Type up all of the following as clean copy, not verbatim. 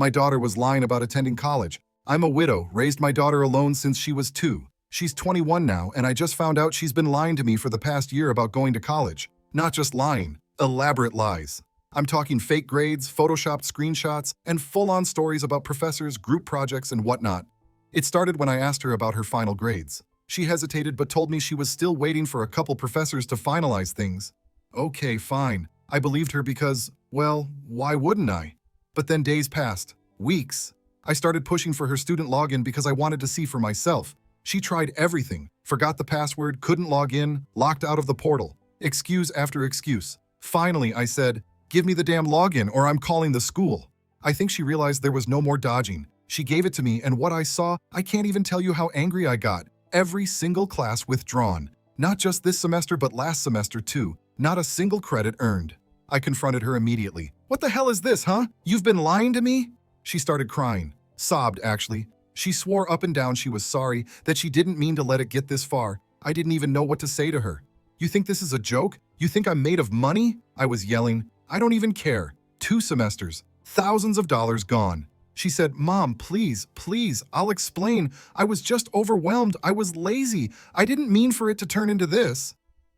My daughter was lying about attending college. I'm a widow, raised my daughter alone since she was 2. She's 21 now, and I just found out she's been lying to me for the past year about going to college. Not just lying, elaborate lies. I'm talking fake grades, photoshopped screenshots, and full-on stories about professors, group projects, and whatnot. It started when I asked her about her final grades. She hesitated but told me she was still waiting for a couple professors to finalize things. Okay, fine. I believed her because, well, why wouldn't I? But then days passed. Weeks. I started pushing for her student login because I wanted to see for myself. She tried everything. Forgot the password, couldn't log in, locked out of the portal. Excuse after excuse. Finally, I said, "Give me the damn login or I'm calling the school." I think she realized there was no more dodging. She gave it to me, and what I saw, I can't even tell you how angry I got. Every single class withdrawn. Not just this semester, but last semester too. Not a single credit earned. I confronted her immediately. "What the hell is this, huh? You've been lying to me?" She started crying. Sobbed, actually. She swore up and down she was sorry, that she didn't mean to let it get this far. I didn't even know what to say to her. "You think this is a joke? You think I'm made of money?" I was yelling. "I don't even care. 2 semesters. Thousands of dollars gone." She said, "Mom, please, please, I'll explain. I was just overwhelmed. I was lazy. I didn't mean for it to turn into this."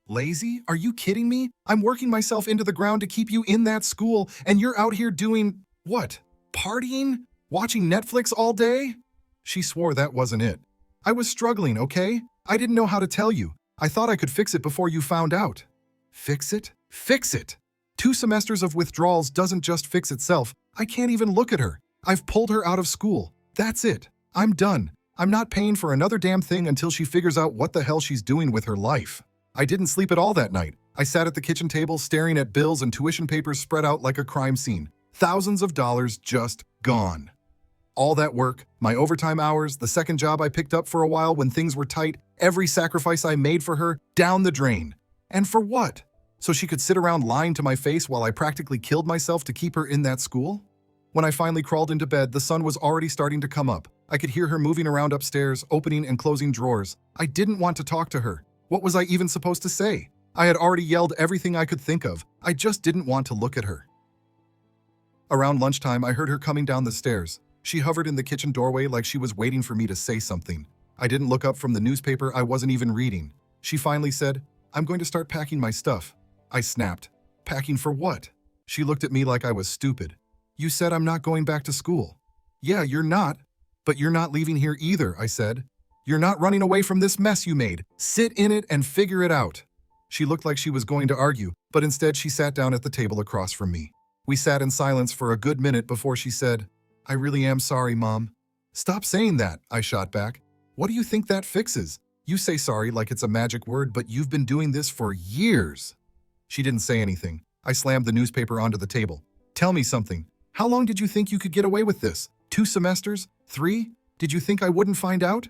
Lazy? Are you kidding me? I'm working myself into the ground to keep you in that school, and you're out here doing, what? Partying? Watching Netflix all day? She swore that wasn't it. "I was struggling, okay? I didn't know how to tell you. I thought I could fix it before you found out." Fix it? Fix it! 2 semesters of withdrawals doesn't just fix itself. I can't even look at her. I've pulled her out of school. That's it. I'm done. I'm not paying for another damn thing until she figures out what the hell she's doing with her life. I didn't sleep at all that night. I sat at the kitchen table staring at bills and tuition papers spread out like a crime scene. Thousands of dollars just gone. All that work, my overtime hours, the second job I picked up for a while when things were tight, every sacrifice I made for her, down the drain. And for what? So she could sit around lying to my face while I practically killed myself to keep her in that school? When I finally crawled into bed, the sun was already starting to come up. I could hear her moving around upstairs, opening and closing drawers. I didn't want to talk to her. What was I even supposed to say? I had already yelled everything I could think of. I just didn't want to look at her. Around lunchtime, I heard her coming down the stairs. She hovered in the kitchen doorway like she was waiting for me to say something. I didn't look up from the newspaper I wasn't even reading. She finally said, "I'm going to start packing my stuff." I snapped. "Packing for what?" She looked at me like I was stupid. "You said I'm not going back to school." "Yeah, you're not. But you're not leaving here either," I said. "You're not running away from this mess you made. Sit in it and figure it out." She looked like she was going to argue, but instead she sat down at the table across from me. We sat in silence for a good minute before she said, "I really am sorry, Mom." "Stop saying that," I shot back. "What do you think that fixes? You say sorry like it's a magic word, but you've been doing this for years." She didn't say anything. I slammed the newspaper onto the table. "Tell me something. How long did you think you could get away with this? 2 semesters? 3? Did you think I wouldn't find out?"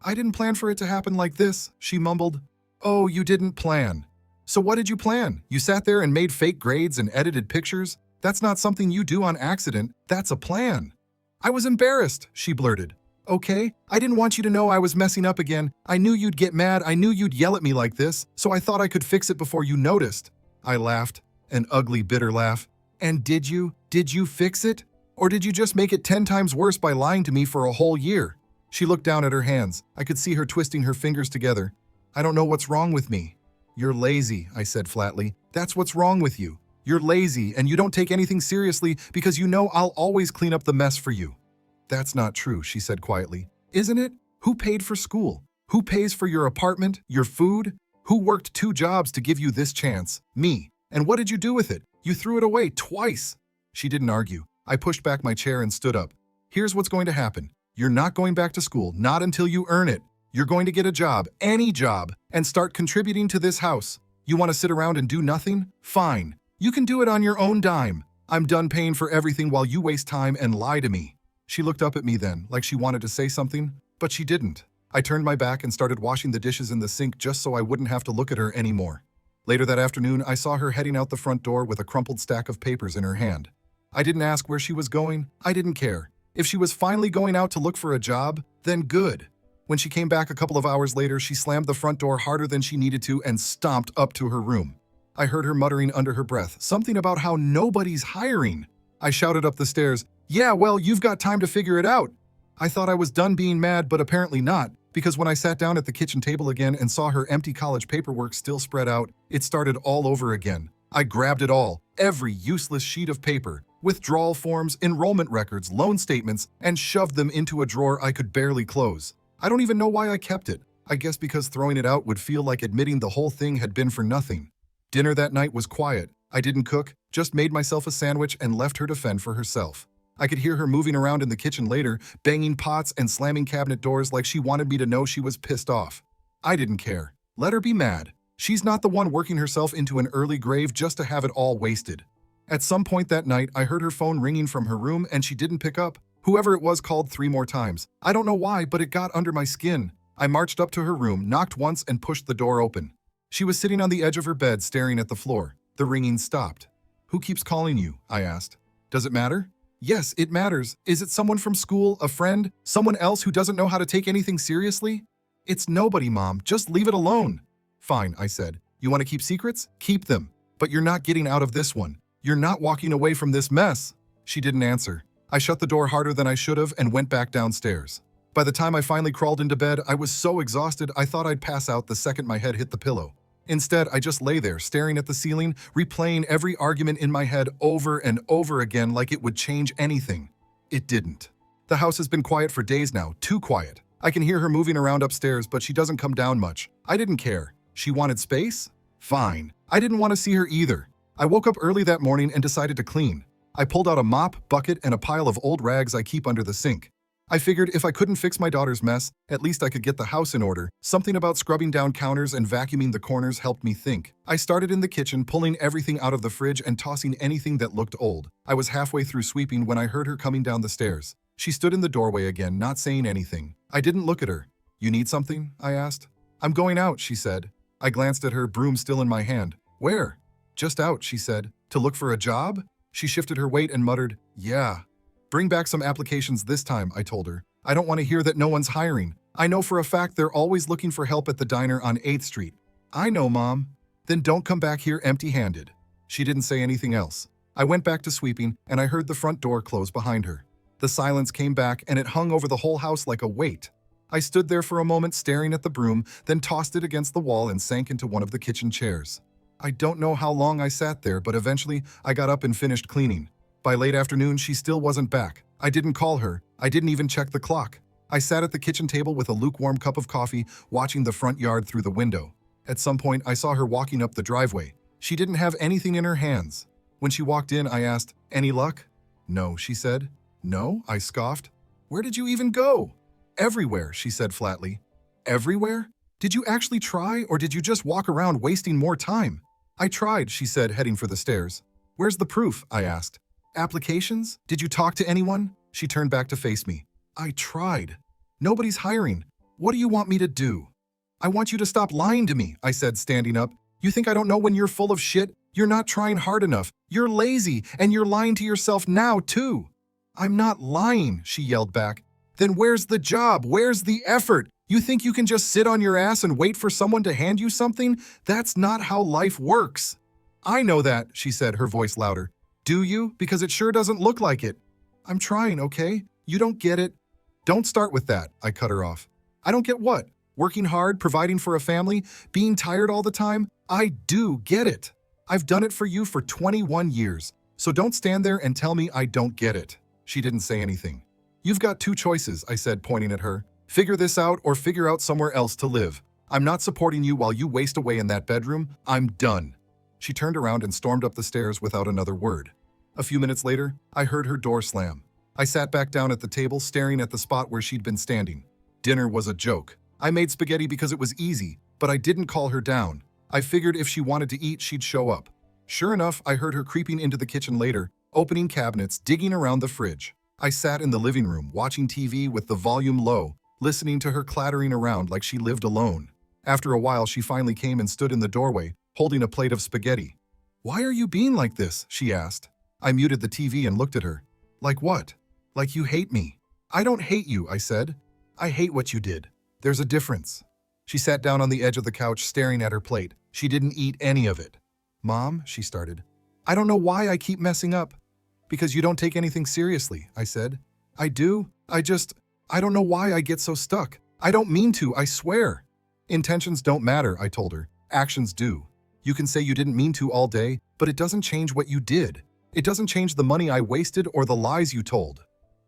"I didn't plan for it to happen like this," she mumbled. "Oh, you didn't plan. So what did you plan? You sat there and made fake grades and edited pictures? That's not something you do on accident. That's a plan." "I was embarrassed," she blurted. "Okay, I didn't want you to know I was messing up again. I knew you'd get mad. I knew you'd yell at me like this, so I thought I could fix it before you noticed." I laughed, an ugly, bitter laugh. "And did you? Did you fix it? Or did you just make it 10 times worse by lying to me for a whole year?" She looked down at her hands. I could see her twisting her fingers together. "I don't know what's wrong with me." "You're lazy," I said flatly. "That's what's wrong with you. You're lazy, and you don't take anything seriously because you know I'll always clean up the mess for you." "That's not true," she said quietly. "Isn't it? Who paid for school? Who pays for your apartment, your food? Who worked 2 jobs to give you this chance? Me. And what did you do with it? You threw it away twice." She didn't argue. I pushed back my chair and stood up. "Here's what's going to happen. You're not going back to school, not until you earn it. You're going to get a job, any job, and start contributing to this house. You want to sit around and do nothing? Fine. You can do it on your own dime. I'm done paying for everything while you waste time and lie to me." She looked up at me then, like she wanted to say something, but she didn't. I turned my back and started washing the dishes in the sink just so I wouldn't have to look at her anymore. Later that afternoon, I saw her heading out the front door with a crumpled stack of papers in her hand. I didn't ask where she was going. I didn't care. If she was finally going out to look for a job, then good. When she came back a couple of hours later, she slammed the front door harder than she needed to and stomped up to her room. I heard her muttering under her breath, something about how nobody's hiring. I shouted up the stairs, Yeah, well, you've got time to figure it out. I thought I was done being mad, but apparently not, because when I sat down at the kitchen table again and saw her empty college paperwork still spread out, it started all over again. I grabbed it all, every useless sheet of paper, withdrawal forms, enrollment records, loan statements, and shoved them into a drawer I could barely close. I don't even know why I kept it. I guess because throwing it out would feel like admitting the whole thing had been for nothing. Dinner that night was quiet. I didn't cook, just made myself a sandwich and left her to fend for herself. I could hear her moving around in the kitchen later, banging pots and slamming cabinet doors like she wanted me to know she was pissed off. I didn't care. Let her be mad. She's not the one working herself into an early grave just to have it all wasted. At some point that night, I heard her phone ringing from her room and she didn't pick up. Whoever it was called 3 more times. I don't know why, but it got under my skin. I marched up to her room, knocked once, and pushed the door open. She was sitting on the edge of her bed, staring at the floor. The ringing stopped. "Who keeps calling you?" I asked. "Does it matter?" "Yes, it matters. Is it someone from school, a friend, someone else who doesn't know how to take anything seriously?" "It's nobody, Mom. Just leave it alone." "Fine," I said. "You want to keep secrets? Keep them. But you're not getting out of this one. You're not walking away from this mess." She didn't answer. I shut the door harder than I should have and went back downstairs. By the time I finally crawled into bed, I was so exhausted I thought I'd pass out the second my head hit the pillow. Instead, I just lay there, staring at the ceiling, replaying every argument in my head over and over again like it would change anything. It didn't. The house has been quiet for days now, too quiet. I can hear her moving around upstairs, but she doesn't come down much. I didn't care. She wanted space? Fine. I didn't want to see her either. I woke up early that morning and decided to clean. I pulled out a mop, bucket, and a pile of old rags I keep under the sink. I figured if I couldn't fix my daughter's mess, at least I could get the house in order. Something about scrubbing down counters and vacuuming the corners helped me think. I started in the kitchen, pulling everything out of the fridge and tossing anything that looked old. I was halfway through sweeping when I heard her coming down the stairs. She stood in the doorway again, not saying anything. I didn't look at her. "You need something?" I asked. "I'm going out," she said. I glanced at her, broom still in my hand. "Where?" "Just out," she said. "To look for a job?" She shifted her weight and muttered, "Yeah." "Bring back some applications this time," I told her. "I don't want to hear that no one's hiring. I know for a fact they're always looking for help at the diner on 8th Street. "I know, Mom." "Then don't come back here empty-handed." She didn't say anything else. I went back to sweeping, and I heard the front door close behind her. The silence came back, and it hung over the whole house like a weight. I stood there for a moment staring at the broom, then tossed it against the wall and sank into one of the kitchen chairs. I don't know how long I sat there, but eventually I got up and finished cleaning. By late afternoon, she still wasn't back. I didn't call her. I didn't even check the clock. I sat at the kitchen table with a lukewarm cup of coffee, watching the front yard through the window. At some point, I saw her walking up the driveway. She didn't have anything in her hands. When she walked in, I asked, "Any luck?" "No," she said. "No?" I scoffed. "Where did you even go?" "Everywhere," she said flatly. "Everywhere? Did you actually try, or did you just walk around wasting more time?" "I tried," she said, heading for the stairs. "Where's the proof?" I asked. "Applications? Did you talk to anyone?" She turned back to face me. "I tried. Nobody's hiring. What do you want me to do?" "I want you to stop lying to me," I said, standing up. "You think I don't know when you're full of shit? You're not trying hard enough. You're lazy, and you're lying to yourself now, too." "I'm not lying," she yelled back. "Then where's the job? Where's the effort? You think you can just sit on your ass and wait for someone to hand you something? That's not how life works." "I know that," she said, her voice louder. "Do you? Because it sure doesn't look like it." "I'm trying, okay? You don't get it." "Don't start with that," I cut her off. "I don't get what? Working hard, providing for a family, being tired all the time? I do get it. I've done it for you for 21 years, so don't stand there and tell me I don't get it." She didn't say anything. "You've got 2 choices," I said, pointing at her. "Figure this out or figure out somewhere else to live. I'm not supporting you while you waste away in that bedroom. I'm done." She turned around and stormed up the stairs without another word. A few minutes later, I heard her door slam. I sat back down at the table, staring at the spot where she'd been standing. Dinner was a joke. I made spaghetti because it was easy, but I didn't call her down. I figured if she wanted to eat, she'd show up. Sure enough, I heard her creeping into the kitchen later, opening cabinets, digging around the fridge. I sat in the living room, watching TV with the volume low, listening to her clattering around like she lived alone. After a while, she finally came and stood in the doorway, holding a plate of spaghetti. "Why are you being like this?" she asked. I muted the TV and looked at her. "Like what?" "Like you hate me." "I don't hate you," I said. "I hate what you did. There's a difference." She sat down on the edge of the couch, staring at her plate. She didn't eat any of it. "Mom," she started. "I don't know why I keep messing up." Because you don't take anything seriously, I said. I do. I don't know why I get so stuck. I don't mean to, I swear. Intentions don't matter, I told her. Actions do. You can say you didn't mean to all day, but it doesn't change what you did. It doesn't change the money I wasted or the lies you told.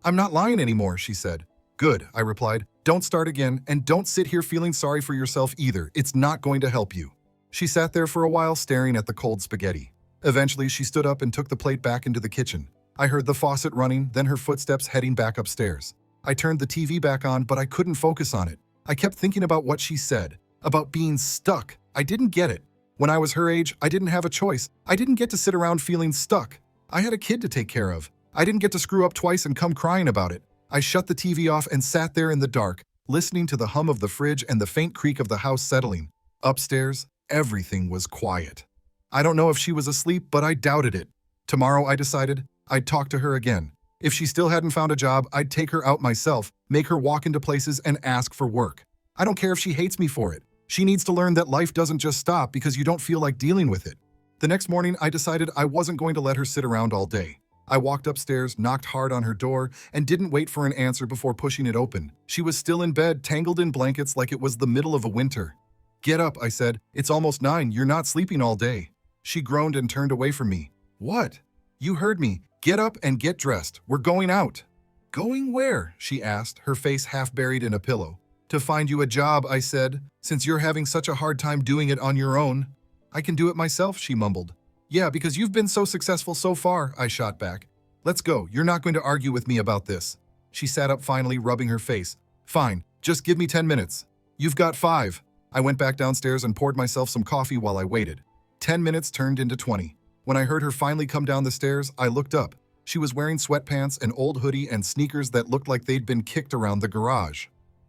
I'm not lying anymore, she said. Good, I replied. Don't start again, and don't sit here feeling sorry for yourself either. It's not going to help you. She sat there for a while staring at the cold spaghetti. Eventually, she stood up and took the plate back into the kitchen. I heard the faucet running, then her footsteps heading back upstairs. I turned the TV back on, but I couldn't focus on it. I kept thinking about what she said, about being stuck. I didn't get it. When I was her age, I didn't have a choice. I didn't get to sit around feeling stuck. I had a kid to take care of. I didn't get to screw up twice and come crying about it. I shut the TV off and sat there in the dark, listening to the hum of the fridge and the faint creak of the house settling. Upstairs, everything was quiet. I don't know if she was asleep, but I doubted it. Tomorrow, I decided, I'd talk to her again. If she still hadn't found a job, I'd take her out myself, make her walk into places and ask for work. I don't care if she hates me for it. She needs to learn that life doesn't just stop because you don't feel like dealing with it. The next morning, I decided I wasn't going to let her sit around all day. I walked upstairs, knocked hard on her door, and didn't wait for an answer before pushing it open. She was still in bed, tangled in blankets like it was the middle of a winter. Get up, I said. It's almost 9. You're not sleeping all day. She groaned and turned away from me. What? You heard me. Get up and get dressed. We're going out. Going where? She asked, her face half buried in a pillow. To find you a job, I said, since you're having such a hard time doing it on your own. I can do it myself, she mumbled. Yeah, because you've been so successful so far, I shot back. Let's go. You're not going to argue with me about this. She sat up finally, rubbing her face. Fine, just give me 10 minutes. You've got 5. I went back downstairs and poured myself some coffee while I waited. 10 minutes turned into 20. When I heard her finally come down the stairs, I looked up. She was wearing sweatpants, an old hoodie, and sneakers that looked like they'd been kicked around the garage.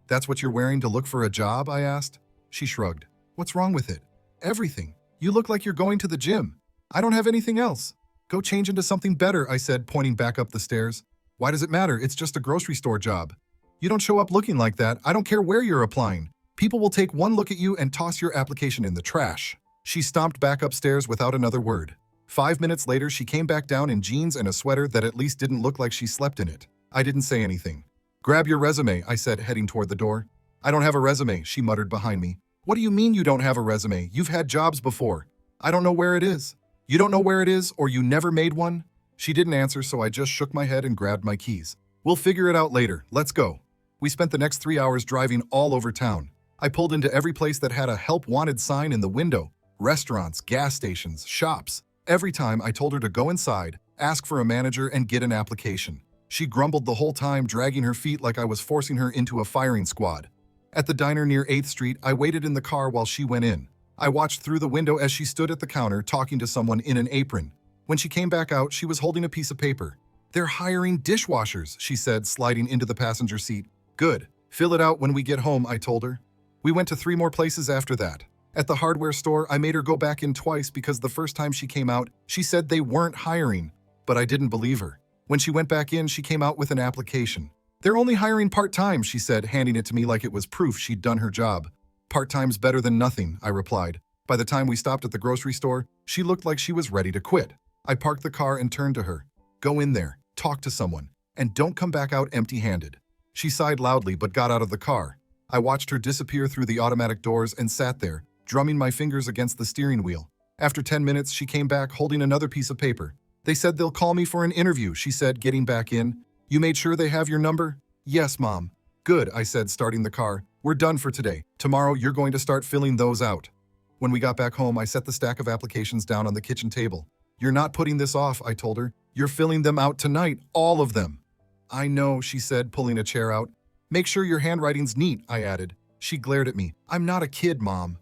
That's what you're wearing to look for a job? I asked. She shrugged. What's wrong with it? Everything. You look like you're going to the gym. I don't have anything else. Go change into something better, I said, pointing back up the stairs. Why does it matter? It's just a grocery store job. You don't show up looking like that. I don't care where you're applying. People will take one look at you and toss your application in the trash. She stomped back upstairs without another word. 5 minutes later, she came back down in jeans and a sweater that at least didn't look like she slept in it. I didn't say anything. Grab your resume, I said, heading toward the door. I don't have a resume, she muttered behind me. What do you mean you don't have a resume? You've had jobs before. I don't know where it is. You don't know where it is, or you never made one? She didn't answer, so I just shook my head and grabbed my keys. We'll figure it out later. Let's go. We spent the next 3 hours driving all over town. I pulled into every place that had a help wanted sign in the window. Restaurants, gas stations, shops. Every time I told her to go inside, ask for a manager, and get an application. She grumbled the whole time, dragging her feet like I was forcing her into a firing squad. At the diner near 8th Street, I waited in the car while she went in. I watched through the window as she stood at the counter talking to someone in an apron. When she came back out, she was holding a piece of paper. They're hiring dishwashers, she said, sliding into the passenger seat. Good. Fill it out when we get home, I told her. We went to 3 more places after that. At the hardware store, I made her go back in twice because the first time she came out, she said they weren't hiring. But I didn't believe her. When she went back in, she came out with an application. They're only hiring part-time, she said, handing it to me like it was proof she'd done her job. Part-time's better than nothing, I replied. By the time we stopped at the grocery store, she looked like she was ready to quit. I parked the car and turned to her. Go in there, talk to someone, and don't come back out empty-handed. She sighed loudly but got out of the car. I watched her disappear through the automatic doors and sat there, drumming my fingers against the steering wheel. After 10 minutes, she came back holding another piece of paper. They said they'll call me for an interview, she said, getting back in. You made sure they have your number? Yes, Mom. Good, I said, starting the car. We're done for today. Tomorrow, you're going to start filling those out. When we got back home, I set the stack of applications down on the kitchen table. You're not putting this off, I told her. You're filling them out tonight, all of them. I know, she said, pulling a chair out. Make sure your handwriting's neat, I added. She glared at me. I'm not a kid, Mom.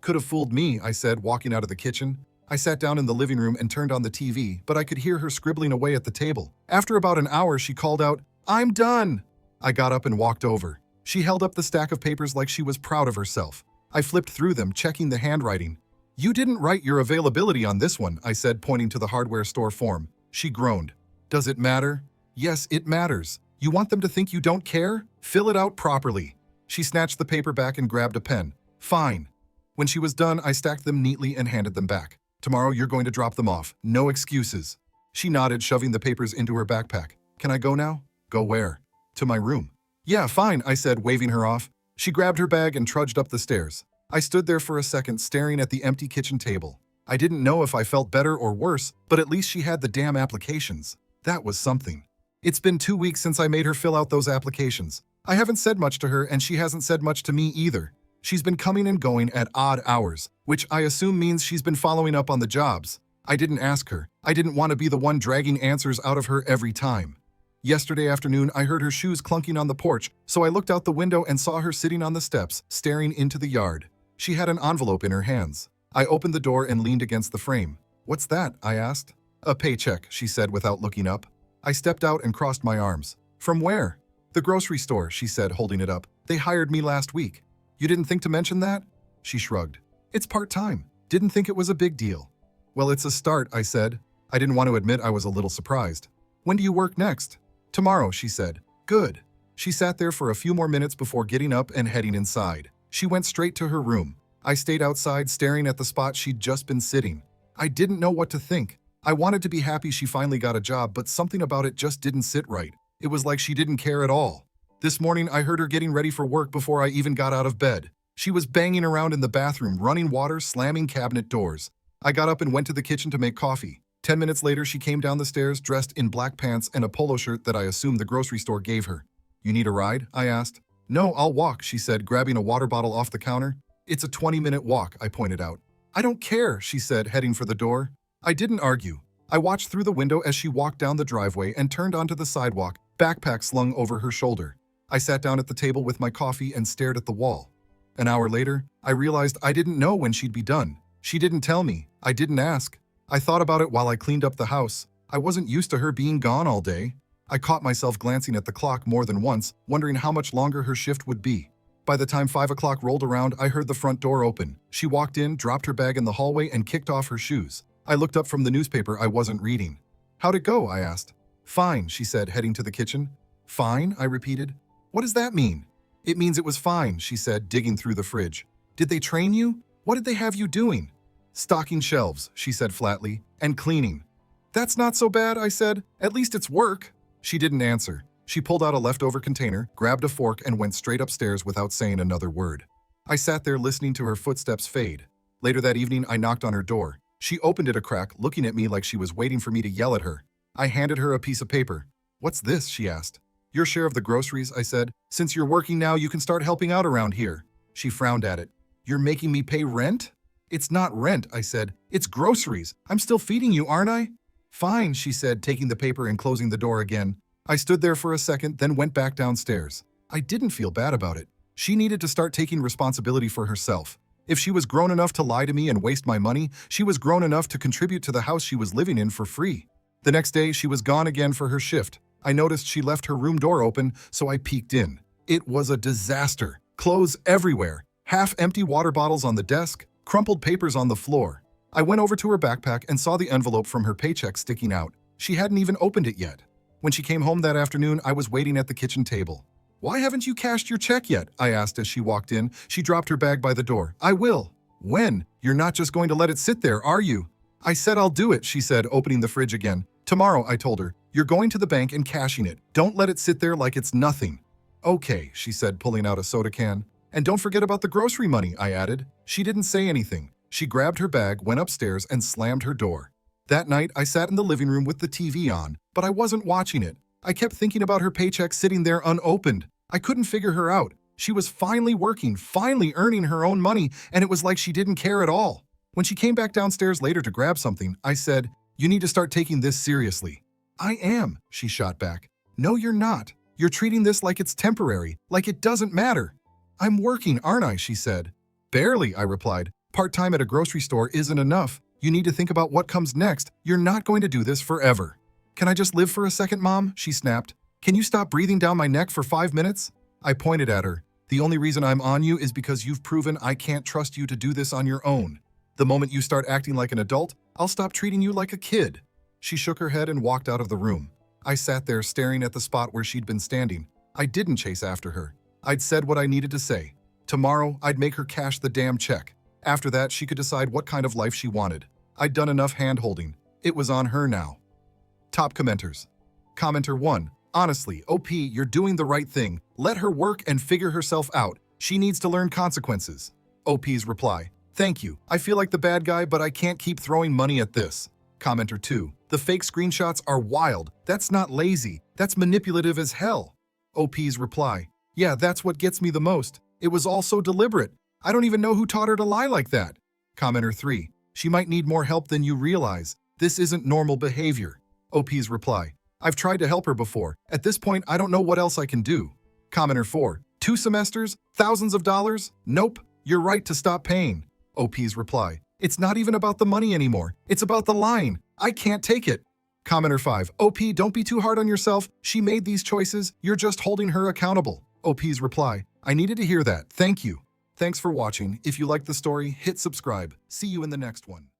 Could have fooled me, I said, walking out of the kitchen. I sat down in the living room and turned on the TV, but I could hear her scribbling away at the table. After about an hour, she called out, I'm done. I got up and walked over. She held up the stack of papers like she was proud of herself. I flipped through them, checking the handwriting. You didn't write your availability on this one, I said, pointing to the hardware store form. She groaned. Does it matter? Yes, it matters. You want them to think you don't care? Fill it out properly. She snatched the paper back and grabbed a pen. Fine. When she was done, I stacked them neatly and handed them back. Tomorrow, you're going to drop them off. No excuses. She nodded, shoving the papers into her backpack. Can I go now? Go where? To my room. Yeah, fine, I said, waving her off. She grabbed her bag and trudged up the stairs. I stood there for a second, staring at the empty kitchen table. I didn't know if I felt better or worse, but at least she had the damn applications. That was something. It's been 2 weeks since I made her fill out those applications. I haven't said much to her, and she hasn't said much to me either. She's been coming and going at odd hours, which I assume means she's been following up on the jobs. I didn't ask her. I didn't want to be the one dragging answers out of her every time. Yesterday afternoon, I heard her shoes clunking on the porch, so I looked out the window and saw her sitting on the steps, staring into the yard. She had an envelope in her hands. I opened the door and leaned against the frame. What's that? I asked. A paycheck, she said without looking up. I stepped out and crossed my arms. From where? The grocery store, she said, holding it up. They hired me last week. You didn't think to mention that? She shrugged. It's part-time. Didn't think it was a big deal. Well, it's a start, I said. I didn't want to admit I was a little surprised. When do you work next? Tomorrow, she said. Good. She sat there for a few more minutes before getting up and heading inside. She went straight to her room. I stayed outside staring at the spot she'd just been sitting. I didn't know what to think. I wanted to be happy she finally got a job, but something about it just didn't sit right. It was like she didn't care at all. This morning, I heard her getting ready for work before I even got out of bed. She was banging around in the bathroom, running water, slamming cabinet doors. I got up and went to the kitchen to make coffee. 10 minutes later, she came down the stairs dressed in black pants and a polo shirt that I assumed the grocery store gave her. You need a ride? I asked. No, I'll walk, she said, grabbing a water bottle off the counter. It's a 20-minute walk, I pointed out. I don't care, she said, heading for the door. I didn't argue. I watched through the window as she walked down the driveway and turned onto the sidewalk, backpack slung over her shoulder. I sat down at the table with my coffee and stared at the wall. An hour later, I realized I didn't know when she'd be done. She didn't tell me. I didn't ask. I thought about it while I cleaned up the house. I wasn't used to her being gone all day. I caught myself glancing at the clock more than once, wondering how much longer her shift would be. By the time 5 o'clock rolled around, I heard the front door open. She walked in, dropped her bag in the hallway, and kicked off her shoes. I looked up from the newspaper I wasn't reading. How'd it go? I asked. Fine, she said, heading to the kitchen. Fine, I repeated. What does that mean? It means it was fine, she said, digging through the fridge. Did they train you? What did they have you doing? Stocking shelves, she said flatly, and cleaning. That's not so bad, I said. At least it's work. She didn't answer. She pulled out a leftover container, grabbed a fork, and went straight upstairs without saying another word. I sat there listening to her footsteps fade. Later that evening, I knocked on her door. She opened it a crack, looking at me like she was waiting for me to yell at her. I handed her a piece of paper. What's this? She asked. Your share of the groceries, I said. Since you're working now, you can start helping out around here. She frowned at it. You're making me pay rent? It's not rent, I said. It's groceries. I'm still feeding you, aren't I? Fine, she said, taking the paper and closing the door again. I stood there for a second, then went back downstairs. I didn't feel bad about it. She needed to start taking responsibility for herself. If she was grown enough to lie to me and waste my money, she was grown enough to contribute to the house she was living in for free. The next day, she was gone again for her shift. I noticed she left her room door open, so I peeked in. It was a disaster. Clothes everywhere. Half-empty water bottles on the desk, crumpled papers on the floor. I went over to her backpack and saw the envelope from her paycheck sticking out. She hadn't even opened it yet. When she came home that afternoon, I was waiting at the kitchen table. Why haven't you cashed your check yet? I asked as she walked in. She dropped her bag by the door. I will. When? You're not just going to let it sit there, are you? I said I'll do it, she said, opening the fridge again. Tomorrow, I told her. You're going to the bank and cashing it. Don't let it sit there like it's nothing. Okay, she said, pulling out a soda can. And don't forget about the grocery money, I added. She didn't say anything. She grabbed her bag, went upstairs, and slammed her door. That night, I sat in the living room with the TV on, but I wasn't watching it. I kept thinking about her paycheck sitting there unopened. I couldn't figure her out. She was finally working, finally earning her own money, and it was like she didn't care at all. When she came back downstairs later to grab something, I said, "You need to start taking this seriously." "I am," she shot back. "No, you're not. You're treating this like it's temporary, like it doesn't matter." "I'm working, aren't I?" she said. "Barely," I replied. "Part-time at a grocery store isn't enough. You need to think about what comes next. You're not going to do this forever." "Can I just live for a second, Mom?" she snapped. "Can you stop breathing down my neck for 5 minutes?" I pointed at her. "The only reason I'm on you is because you've proven I can't trust you to do this on your own. The moment you start acting like an adult, I'll stop treating you like a kid." She shook her head and walked out of the room. I sat there staring at the spot where she'd been standing. I didn't chase after her. I'd said what I needed to say. Tomorrow, I'd make her cash the damn check. After that, she could decide what kind of life she wanted. I'd done enough hand-holding. It was on her now. Top commenters. Commenter 1. Honestly, OP, you're doing the right thing. Let her work and figure herself out. She needs to learn consequences. OP's reply. Thank you. I feel like the bad guy, but I can't keep throwing money at this. Commenter 2. The fake screenshots are wild. That's not lazy. That's manipulative as hell. OP's reply. Yeah, that's what gets me the most. It was all so deliberate. I don't even know who taught her to lie like that. Commenter 3. She might need more help than you realize. This isn't normal behavior. OP's reply. I've tried to help her before. At this point, I don't know what else I can do. Commenter 4. 2 semesters? Thousands of dollars? Nope. You're right to stop paying. OP's reply. It's not even about the money anymore. It's about the line. I can't take it. Commenter 5. OP, don't be too hard on yourself. She made these choices. You're just holding her accountable. OP's reply. I needed to hear that. Thank you. Thanks for watching. If you liked the story, hit subscribe. See you in the next one.